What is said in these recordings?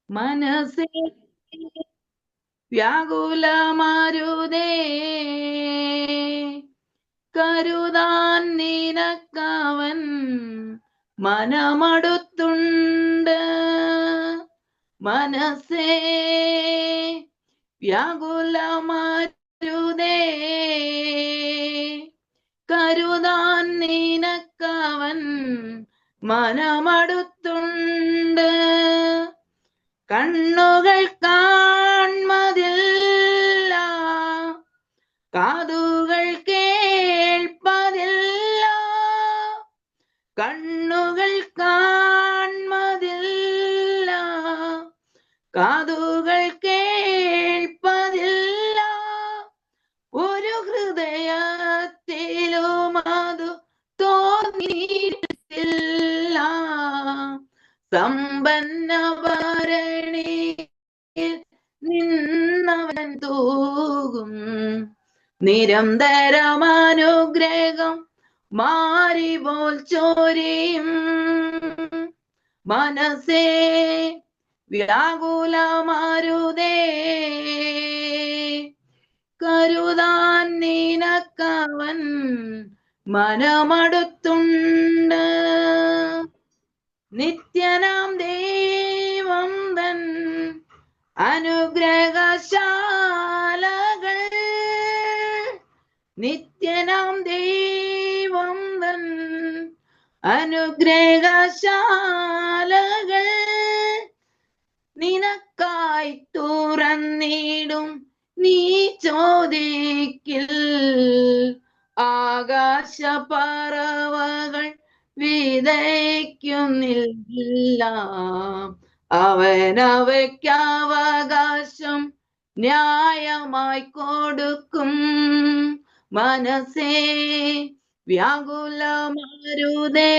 മനസ്സേ വ്യാകുലമാരുതേ, കരുതാൻ നിനക്കവൻ മനമടുത്തുണ്ട്. മനസ്സേ വ്യാകുലമാരുതേ, കരുതാൻ നിനക്കവൻ മനമടുത്തുണ്ട്. കണ്ണുകൾ കാൺമതില്ല, കാതുകൾ കേൾപ്പതില്ല. കണ്ണുകൾ കാൺമതില്ല, കാതുകൾ കേൾപ്പതില്ല. ഒരു ഹൃദയത്തിലും അതു തോന്നിയിട്ടില്ല. സമ്പന്ന ഭരണിയിൽ നിന്നവൻ തൂകും നിരന്തരമനുഗ്രഹം മാരിപോൽ ചോരിയും. മനസ്സേ വ്യാകുലമാരുതേ, കരുതാൻ നിനക്കവൻ മനമടുത്തുണ്ട്. നിത്യനാം ദൈവം തൻ അനുഗ്രഹശാലകൾ, നിത്യനാം ദൈവം തൻ അനുഗ്രഹശാലകൾ നിനക്കായി തുറന്നിടും. നീ ചോദിക്കിൽ ആകാശപ്പറവകൾ വിതയ്ക്കുന്നില്ല. അവനവയ്ക്കവകാശം ന്യായമായി കൊടുക്കും. മനസ്സേ വ്യാകുലമാരുതേ,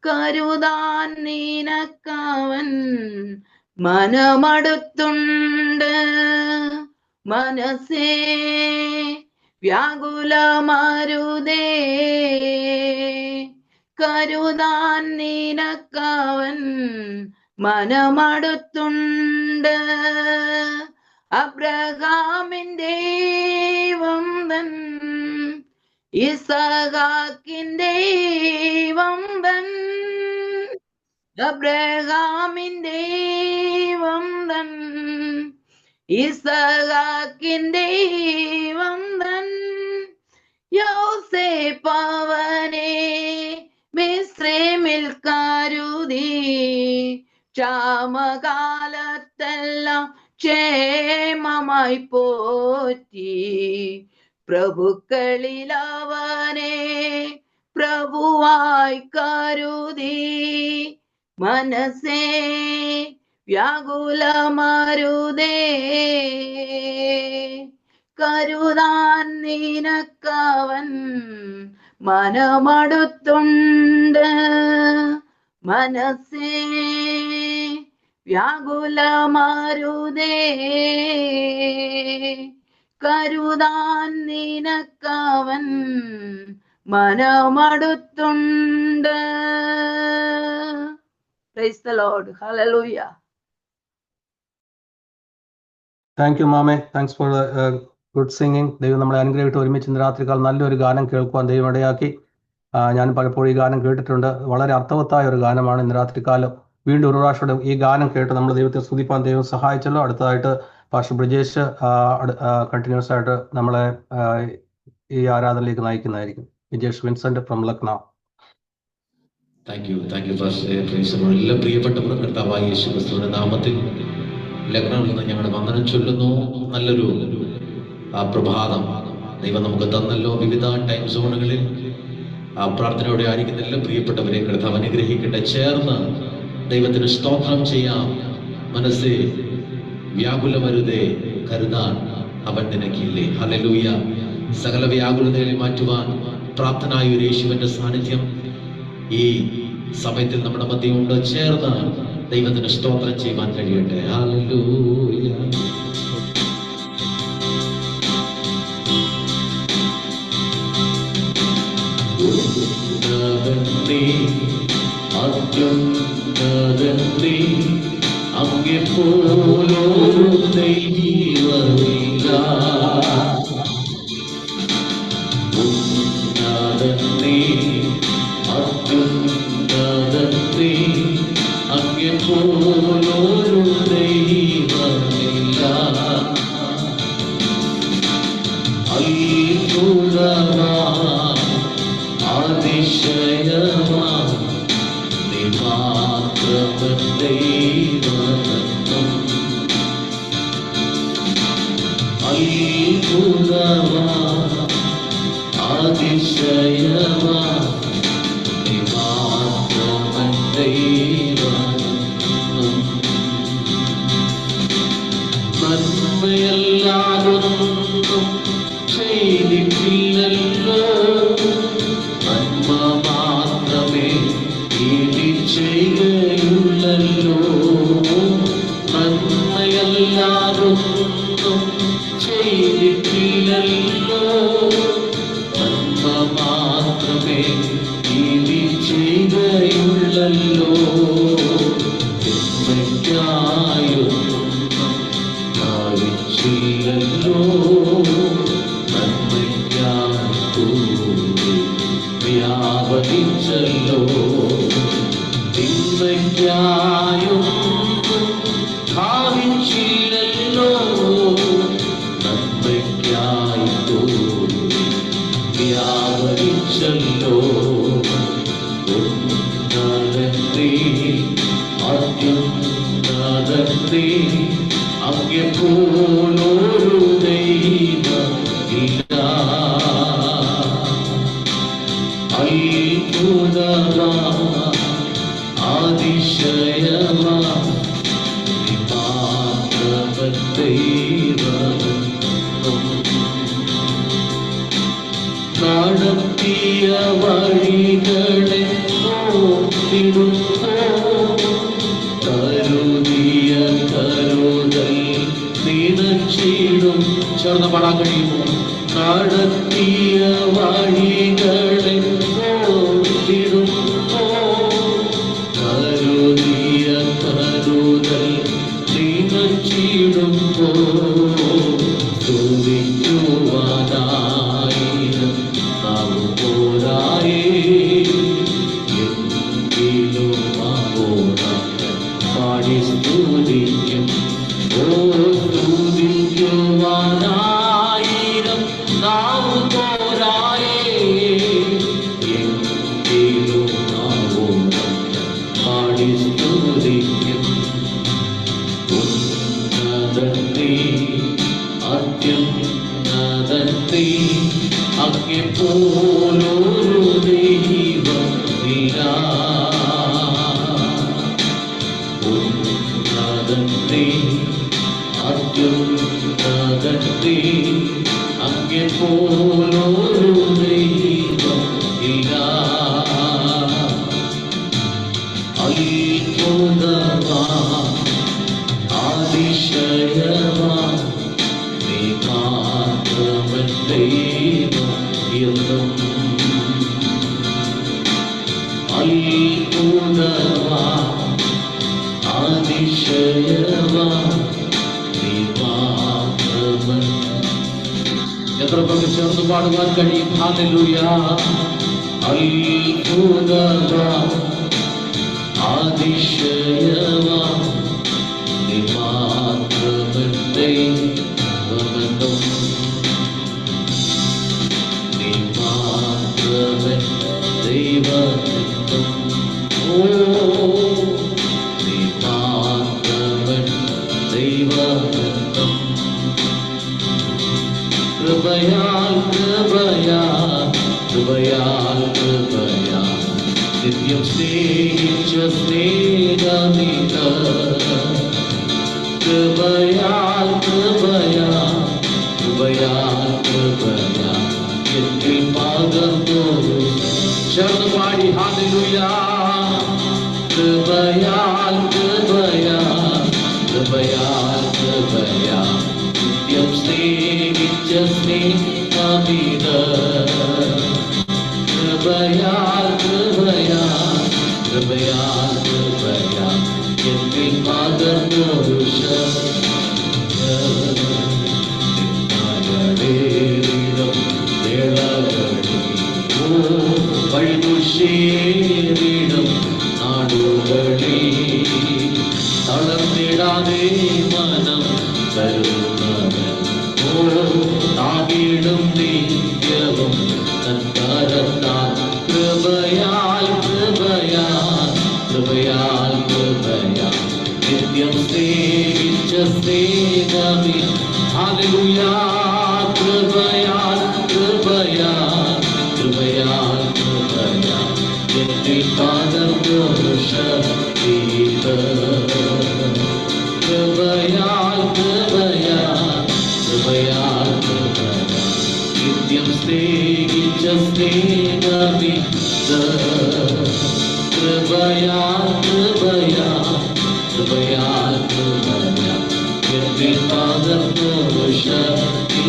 കരുതാൻ നിനക്കവൻ മനമടുത്തുണ്ട്. മനസ്സേ വ്യാകുലമാരുതേ, കരുതാൻ നിനക്കവൻ മനമടുത്തുണ്ട്. അബ്രഹാമിന്റെ ദൈവം തൻ, ഇസഹാക്കിന്റെ ദൈവം തൻ, അബ്രഹാമിന്റെ ദൈവം തൻ, ഇസഹാക്കിന്റെ ദൈവം തൻ. യോസേപ്പ് അവനെ മിസ്രയീമിൽ കരുതി, ക്ഷാമകാലത്തെല്ലാം ക്ഷേമമായി പോറ്റി. പ്രഭുക്കളിൽ അവനെ പ്രഭുവായി കരുതി. മനസ്സേ വ്യാകുലമാരുതേ, കരുതാൻ നിനക്കവൻ മനമടുത്തുണ്ട്. മനസ്സേ വ്യാകുലമാരുതേ, കരുതാൻ നിനക്കവൻ മനമടുത്തുണ്ട്. Praise the Lord. Hallelujah. Thank you മാമേ, താങ്ക്സ് ഫോർ ഗുഡ് സിംഗിങ്. ദൈവം നമ്മളെ അനുഗ്രഹിട്ട് ഒരുമിച്ച് ഇന്ന് രാത്രികാൽ നല്ലൊരു ഗാനം കേൾക്കുവാൻ ദൈവം ഇടയാക്കി. ഞാൻ പലപ്പോഴും ഈ ഗാനം കേട്ടിട്ടുണ്ട്. വളരെ അർത്ഥവത്തായ ഒരു ഗാനമാണ്. ഇന്ന് രാത്രികാലം വീണ്ടും ഒരു പ്രാവശ്യം ഈ ഗാനം കേട്ട് നമ്മൾ ദൈവത്തെ സ്തുതിപ്പാൻ ദൈവം സഹായിച്ചല്ലോ. അടുത്തതായിട്ട് പാസ്റ്റർ ബ്രിജേഷ് കണ്ടിന്യൂസ് ആയിട്ട് നമ്മളെ ഈ ആരാധനയിലേക്ക് നയിക്കുന്നതായിരിക്കും. Vijesh Vincent from Lucknow. Thank you pastor. എല്ലാ പ്രിയപ്പെട്ടവരും കർത്താവായ യേശു ക്രിസ്തുവിന്റെ നാമത്തിൽ ലക്നൌവിൽ നിന്ന് ഞങ്ങളുടെ വന്ദനം ചൊല്ലുന്നു. നല്ലൊരു പ്രഭാതം ദൈവം നമുക്ക് തന്നല്ലോ. വിവിധ ടൈം സോണുകളിൽ പ്രാർത്ഥനയോടെ ആയിരിക്കുന്ന എല്ലാ പ്രിയപ്പെട്ടവരെ കർത്താവ് അനുഗ്രഹിക്കട്ടെ. ചേർന്ന് ദൈവത്തിന് സ്തോത്രം ചെയ്യാം. മനസ്സേ വ്യാകുലമരുതേ, കരുതാൻ അവൻ നിനക്കില്ലേ. ഹല്ലേലൂയ. സകല വ്യാകുലതകളെ മാറ്റുവാൻ പ്രാപ്തനായ ഒരു യേശുവിന്റെ സാന്നിധ്യം ഈ സമയത്തിൽ നമ്മുടെ മധ്യമുണ്ട്. ചേർന്ന് ദൈവത്തിന് സ്തോത്രം ചെയ്യുവാൻ കഴിയട്ടെ. ഹല്ലേലൂയ. അത്യുന്നതനേ ഉന്നതത്തെ അങ്ങേ പോലൊരു ദൈവമില്ല. ഉന്നതത്തെ അത്യുന്നതത്തെ അങ്ങേ പോലൊരു ദൈവമില്ല. അത്ഭുതമാ അതിശയമാ നീ മാത്രം ദൈവമെന്നും. അത്ഭുതമാ അതിശയമാ നീ മാത്രം ദൈവമെന്നും. നന്മയല്ലാതൊന്നും ചെയ്തിട്ടില്ലല്ലോ, നന്മ മാത്രമേ ഇനി ചെയ്യുകയുള്ളല്ലോ. നന്മയല്ലാതൊന്നും ചെയ്തിട്ടില്ലല്ലോ, നന്മ മാത്രമേ ഇനി ചെയ്യുകയുള്ളല്ലോ. തിന്മയ്ക്കായൊന്നും ഭാവിച്ചില്ലല്ലോ, വ്യാപരിച്ചല്ലോ. തിന്മയ്ക്കായൊന്നും ഭാവിച്ചില്ലല്ലോ, നന്മയ്ക്കായി വ്യാപരിച്ചല്ലോ. ഉന്നതത്തെ അത്യുന്നതത്തെ അങ്ങേ പോലൊരു ദൈവമില്ല. അത്ഭുതമാ അതിശയമാ നീ മാത്രം ദൈവമെന്നും. നടത്തിയ വഴികളെ നോക്കിടുമ്പോ കരുതിയ കരുതൽ നിനച്ചിടും. ചേർന്ന് പാടാൻ കഴിയുമോ? നടത്തിയ വഴികളെ നോക്കിടുമ്പോ കരുതിയ കരുതൽ നിനച്ചിടുമ്പോ സ്തുതിക്കുവാനായിരം നാവ് പോരായേ, എങ്കിലും പാടി സ്തുതിക്കും. ഓ സ്തുതിക്കുവാനായിരം നാവ് പോരായേ, എങ്കിലും പാടി സ്തുതിക്കും. ഉന്നതത്തെ അത്യുന്നതത്തെ അങ്ങേ പോലൊരു ദൈവമില്ല. ഉന്നതത്തെ അത്യുന്നതത്തെ അങ്ങേ പോലൊരു ദൈവമില്ല. അത്ഭുതമാ അതിശയമാ നീ മാത്രം ദൈവം എന്നും. അത്ഭുതമാ അതിശയമാ നീ മാത്രം. എത്ര പേർക്ക് ചേർന്ന് പാടുവാൻ കഴിയും? ഹല്ലേലൂയ. അത്ഭുതമാ അതിശയമാ നീ മാത്രം ദൈവമെന്നും. നീ മാത്രം ദൈവമെന്നും. ഓ നീ മാത്രം ദൈവമെന്നും. കൃപയാൽ കൃപയാൽ കൃപയാൽ കൃപയാൽ നിത്യം എന്നിൽ പകർന്നൊരു വഴിതുഷേരിടം നാടുകളിൽ തളർന്നിടാതെ മനം കരുതുന്നവൻ താകിടും നിത്യവും തൻകരത്താൽ കൃപയാൽ കൃപയാൽ കൃപയാൽ കൃപയാൽ നിത്യം സ്നേഹിച്ച സ്നേഹമേ ഹല്ലേലൂയ കൃപയാൽ കൃപയാൽ കൃപയാൽ കൃപയാൽ എന്നിൽ പകർന്നൊരു ശക്തി കൃപയാൽ കൃപയാൽ കൃപയാൽ കൃപയാൽ നിത്യം സ്നേഹിച്ച സ്നേഹമേ കൃപയാൽ കൃപയാൽ കൃപയാൽ കൃപയാൽ എന്നിൽ പകർന്നൊരു ശക്തി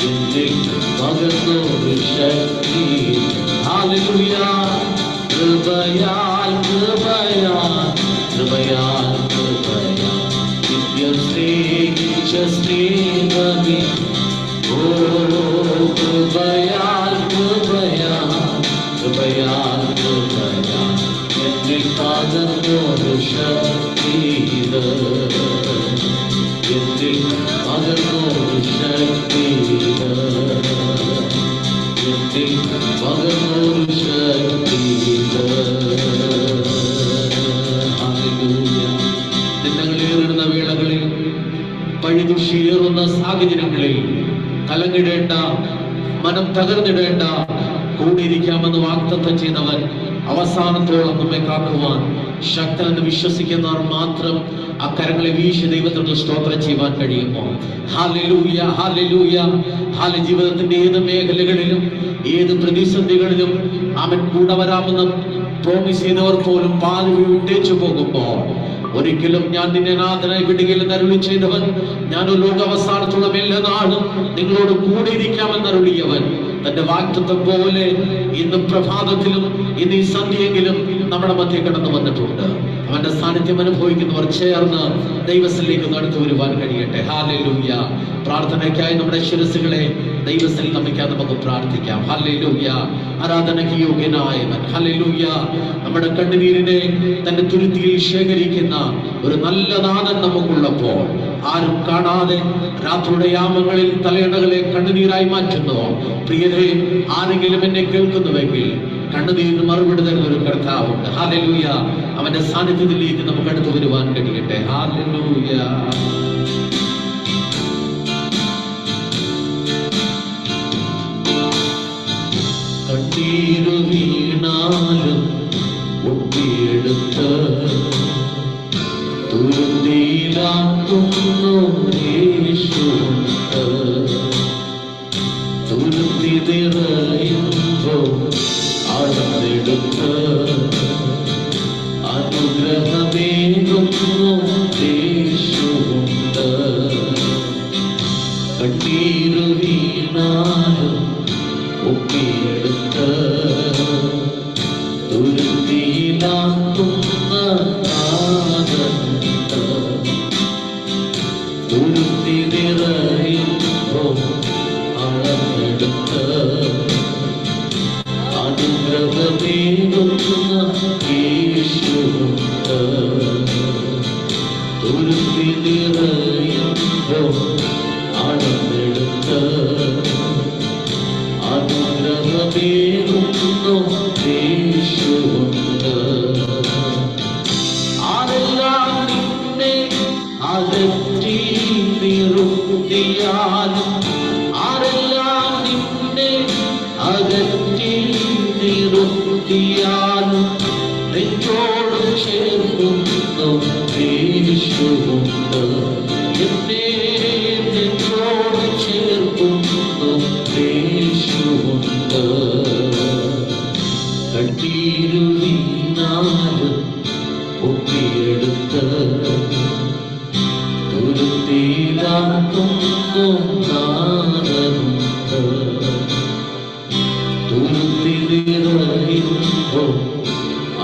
എന്നിൽ പകർന്നൊരു ശക്തി ഹല്ലേലൂയ കൃപയാൽ കൃപയാൽ കൃപയാൽ കൃപയാൽ നിത്യം സ്നേഹിച്ച സ്നേഹമേ കൃപയാൽ കൃപയാൽ കൃപയാൽ കൃപയാൽ എന്നിൽ പകർന്നൊരു ശക്തി എന്നിൽ പകർന്നൊരു ശക്തി എന്നിൽ പകർന്നൊരു ശക്തി നിന്നങ്ങളേറിടുന്ന വേളകളിൽ പഴിതുഷിയേറുന്ന സാഹചര്യങ്ങളിൽ കലങ്ങിടേണ്ട മനം തകർന്നിടേണ്ട കൂടിയിരിക്കാമെന്ന് വാഗ്ദത്തം ചെയ്തവൻ അവസാനത്തോളം നമ്മെ കാക്കുവാൻ ശക്തനെന്ന് വിശ്വസിക്കുന്നവർ മാത്രം ആ കരങ്ങളെ വീശി ദൈവത്തോട് സ്തോത്രം ചെയ്യുവാൻ കഴിയുമോ? Hallelujah hallelujah hallelujah. ജീവിതത്തിന്റെ ഏത് മേഖലകളിലും ഏത് പ്രതിസന്ധികളിലും അവൻ കൂടെ വരാമെന്ന് പ്രോമിസ് ചെയ്തവർ പോലും പാതി വിട്ടേച്ചു പോകുമ്പോൾ ഒരിക്കലും ഞാൻ നിന്നെ നാഥനായി വിടുകയില്ലെന്ന് അരുളി ചെയ്തവൻ, ഞാൻ ഒരു ലോകാവസാനത്തോളം എല്ലാ നാളും നിങ്ങളോട് കൂടെ ഇരിക്കാമെന്ന് അരുളിയവൻ തന്റെ വാഗ്ദത്തം പോലെ ഇന്ന് പ്രഭാതത്തിലും ഇന്ന് ഈ സന്ധ്യയെങ്കിലും നമ്മുടെ മധ്യ കടന്നു വന്നിട്ടുണ്ട്. അവന്റെ സാന്നിധ്യം അനുഭവിക്കുന്നവർ ചേർന്ന് ദൈവത്തിലേക്ക് നടത്തി വരുവാൻ കഴിയട്ടെ. ഹല്ലേലൂയ. പ്രാർത്ഥനയ്ക്കായി നമ്മുടെ ശിരസുകളെ ദൈവത്തിൽ നമിക്കാൻ നമുക്ക് പ്രാർത്ഥിക്കാം. ഹല്ലേലൂയ. ആരാധനയ്ക്ക് യോഗ്യനായവൻ. ഹല്ലേലൂയ. നമ്മുടെ കണ്ണുനീരിനെ തന്റെ തുരുത്തിയിൽ ശേഖരിക്കുന്ന ഒരു നല്ല നാഥൻ നമുക്കുള്ളപ്പോൾ ആരും കാണാതെ രാത്രിയുടെ യാമങ്ങളിൽ തലയിണകളെ കണ്ണുനീരായി മാറ്റുന്നു. പ്രിയരെ, ആരെങ്കിലും എന്നെ കേൾക്കുന്നുവെങ്കിൽ കണ്ണുനീരിന് മറുപടി തരുന്ന ഒരു കർത്താവുണ്ട്. ഹല്ലേലൂയ. അവന്റെ സാന്നിധ്യത്തിലേക്ക് നമുക്ക് അടുത്ത് വരുവാൻ കഴിയട്ടെ. ഹല്ലേലൂയ. കണ്ണീരു വീണാലും ഒപ്പിയെടുത്ത് തുരുത്തിയിലാക്കുന്നു യേശുണ്ട്. തുരുത്തി നിറയുമ്പോൾ അളന്നെടുത്ത് അനുഗ്രഹമേകുന്നു യേശുണ്ട്. കണ്ണീരു വീണാലും ഒപ്പിയെടുത്ത് തുരുത്തിയിലാക്കുന്ന നാഥനുണ്ട്. തുരുത്തി നിറയുമ്പോൾ അളന്നെടുത്ത് അനുഗ്രഹമേകുന്ന യേശുണ്ട്. തുരുത്തി നിറയുമ്പോൾ അളന്നെടുത്ത് അനുഗ്രഹമേകുന്നു യേശുണ്ട്. ആരെല്ലാം നിന്നെ അകറ്റി നിർത്തിയാലും, ആരെല്ലാം നിന്നെ അകറ്റി നിർത്തിയാലും നെഞ്ചോട് ചേർക്കുന്നു യേശുണ്ട്. എന്നെ നെഞ്ചോട് ചേർക്കുന്നു യേശുണ്ട്. കണ്ണീരു വീണാലും ഒപ്പിയെടുത്ത് തുരുത്തിയിലാക്കുന്നു നാഥനുണ്ട്. തുരുത്തി നിറയുമ്പോൾ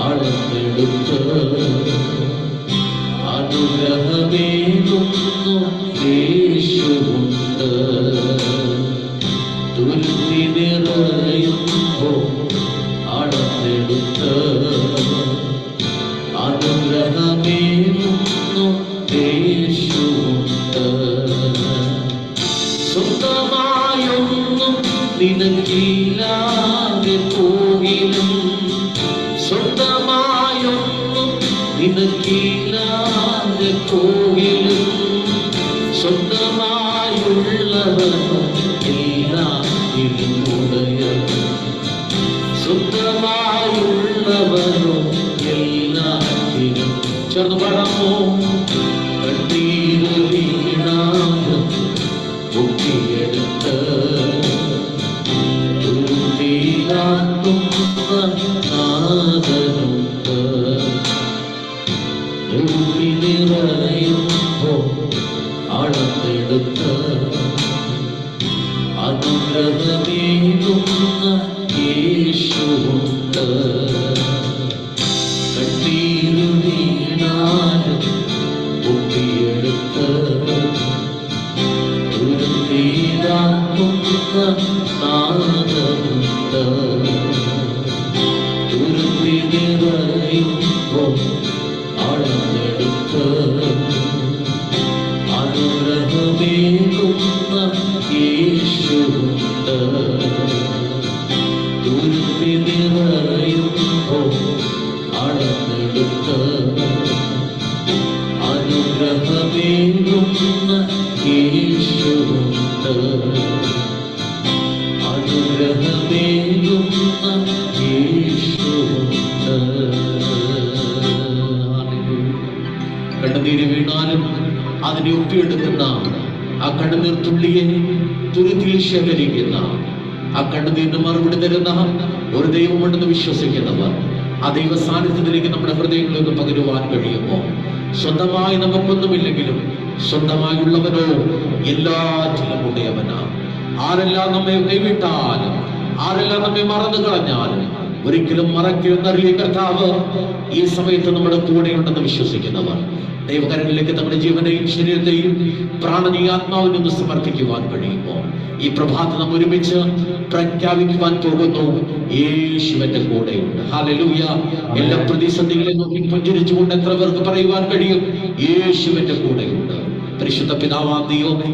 അളന്നെടുത്ത് നിനക്കില്ലാതെ പോകിലും സ്വന്തമായൊന്നും നിനക്കില്ലാതെ പോകിലും സ്വന്തമായുള്ളവനും എല്ലാത്തിനും ഉടയവൻ സ്വന്തമായുള്ളവനും എല്ലാത്തിനും ചേർന്ന് പാടാമോ കണ്ണീര് വീണാലും പൊക്കിയെടുത്ത് നാദനുണ്ട് നിറയുമ്പോ അളന്നെടുത്ത് അനുഗ്രഹമേകുന്ന യേശുവുണ്ട് കണ്ണീര് വീണാലും പൊക്കിയെടുത്ത് തുരുത്തിയിലാക്കുന്ന നാദമുണ്ട് തുരുത്തി നിറയുമ്പോ അളന്നെടുത്ത് അനുഗ്രഹമേകുന്ന യേശുവുണ്ട് തുരുത്തി നിറയുമ്പോ അളന്നെടുത്ത് അനുഗ്രഹമേകുന്ന യേശുവുണ്ട് അനുഗ്രഹമേകുന്ന യേശുവുണ്ട്. കണ്ണുനീര് വീണാലും അതിനെ ഒപ്പിയെടുക്കുന്ന ആ കണ്ണുനീർ തുള്ളിയെ തുരുത്തിയിൽ ശേഖരിക്കുന്ന ആ കണ്ണുനീരിന് മറുപടി തരുന്ന ഒരു ദൈവമുണ്ടെന്ന് വിശ്വസിക്കുന്നവർ ആ ദൈവ സാന്നിധ്യത്തിലേക്ക് നമ്മുടെ ഹൃദയങ്ങളിലൊന്ന് പകരുവാൻ കഴിയുമോ? സ്വന്തമായി നമുക്കൊന്നുമില്ലെങ്കിലും സ്വന്തമായുള്ളവനോ എല്ലാറ്റിലും ഉടയവനാ. ആരെല്ലാം നമ്മെ കൈവിട്ടാലും ആരെല്ലാം നമ്മെ മറന്നു കളഞ്ഞാലും ഒരിക്കലും മറക്കുന്നറിയ കർത്താവ് ഈ സമയത്ത് നമ്മുടെ കൂടെയുണ്ടെന്ന് വിശ്വസിക്കുന്നവർ ദൈവകരങ്ങളിലേക്ക് നമ്മുടെ ജീവനെയും ശരീരത്തെയും പ്രാണനെയും ആത്മാവിനും സമർപ്പിക്കുവാൻ കഴിയുമോ? ഈ പ്രഭാതം നാം ഒരുമിച്ച് പ്രഖ്യാപിക്കുവാൻ പോകുന്നു, യേശുവിന്റെ കൂടെയുണ്ട്. ഹല്ലേലൂയ. എല്ലാ പ്രതിസന്ധികളെ നോക്കി പുഞ്ചിരിച്ചുകൊണ്ട് എത്ര പേർക്ക് പറയുവാൻ കഴിയും, യേശുവിന്റെ കൂടെയുണ്ട്. പരിശുദ്ധ പിതാവാം ദൈവമേ,